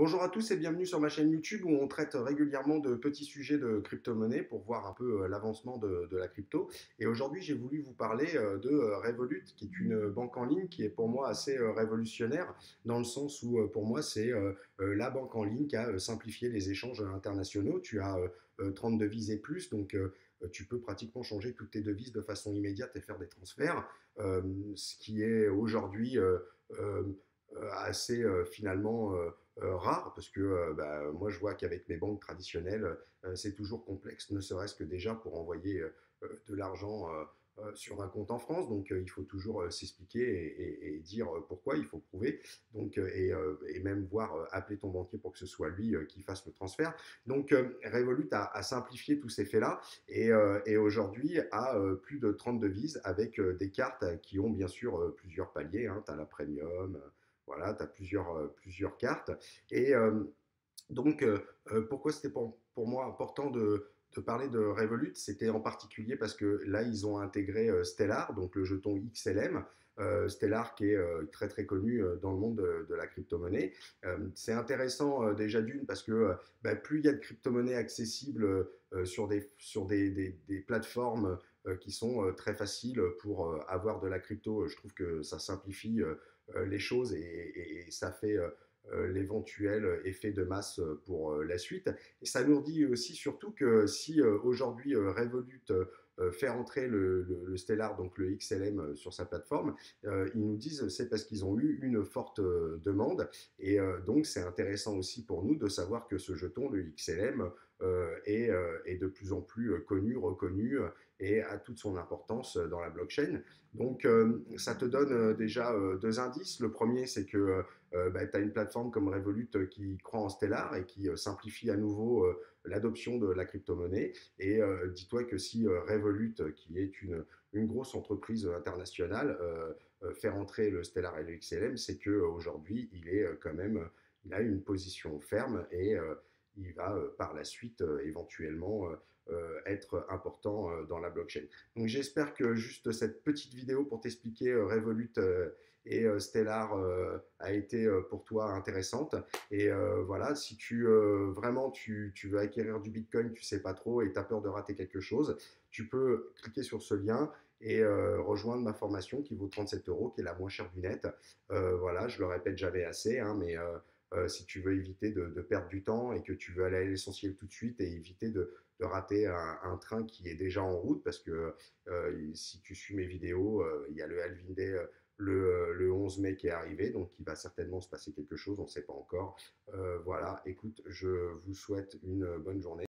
Bonjour à tous et bienvenue sur ma chaîne YouTube où on traite régulièrement de petits sujets de crypto-monnaie pour voir un peu l'avancement de la crypto. Et aujourd'hui, j'ai voulu vous parler de Revolut, qui est une banque en ligne qui est pour moi assez révolutionnaire, dans le sens où pour moi, c'est la banque en ligne qui a simplifié les échanges internationaux. Tu as 30 devises et plus, donc tu peux pratiquement changer toutes tes devises de façon immédiate et faire des transferts, ce qui est aujourd'hui euh, assez finalement rare parce que moi je vois qu'avec mes banques traditionnelles, c'est toujours complexe, ne serait-ce que déjà pour envoyer de l'argent sur un compte en France. Donc il faut toujours s'expliquer et dire pourquoi, il faut prouver. Donc, et même voir appeler ton banquier pour que ce soit lui qui fasse le transfert. Donc Revolut a simplifié tous ces faits-là et aujourd'hui a plus de 30 devises avec des cartes qui ont bien sûr plusieurs paliers, hein. Tu as la premium, voilà, tu as plusieurs cartes. Et pourquoi c'était pour moi important de parler de Revolut? C'était en particulier parce que là, ils ont intégré Stellar, donc le jeton XLM. Stellar qui est très très connu dans le monde de la crypto-monnaie. C'est intéressant déjà d'une parce que plus il y a de crypto-monnaies accessibles sur des plateformes qui sont très faciles pour avoir de la crypto, je trouve que ça simplifie les choses et ça fait l'éventuel effet de masse pour la suite. Et ça nous dit aussi surtout que si aujourd'hui Revolut fait entrer le Stellar, donc le XLM, sur sa plateforme, ils nous disent c'est parce qu'ils ont eu une forte demande. Et donc c'est intéressant aussi pour nous de savoir que ce jeton, le XLM, est de plus en plus connu, reconnu et a toute son importance dans la blockchain. Donc ça te donne déjà deux indices. Le premier, c'est que tu as une plateforme comme Revolut qui croit en Stellar et qui simplifie à nouveau l'adoption de la crypto-monnaie. Et dis-toi que si Revolut, qui est une grosse entreprise internationale, fait rentrer le Stellar et le XLM, c'est qu'aujourd'hui, il est quand même, il a une position ferme et il va par la suite éventuellement être important dans la blockchain. Donc j'espère que juste cette petite vidéo pour t'expliquer Revolut et Stellar a été pour toi intéressante. Et voilà, si vraiment tu veux acquérir du Bitcoin, tu sais pas trop et tu as peur de rater quelque chose, tu peux cliquer sur ce lien et rejoindre ma formation qui vaut 37 euros, qui est la moins chère du net. Voilà, je le répète jamais assez, hein, mais si tu veux éviter de perdre du temps et que tu veux aller à l'essentiel tout de suite et éviter de rater un train qui est déjà en route, parce que si tu suis mes vidéos, il y a le Halving Day le 11 mai qui est arrivé, donc il va certainement se passer quelque chose, on ne sait pas encore. Voilà, écoute, je vous souhaite une bonne journée.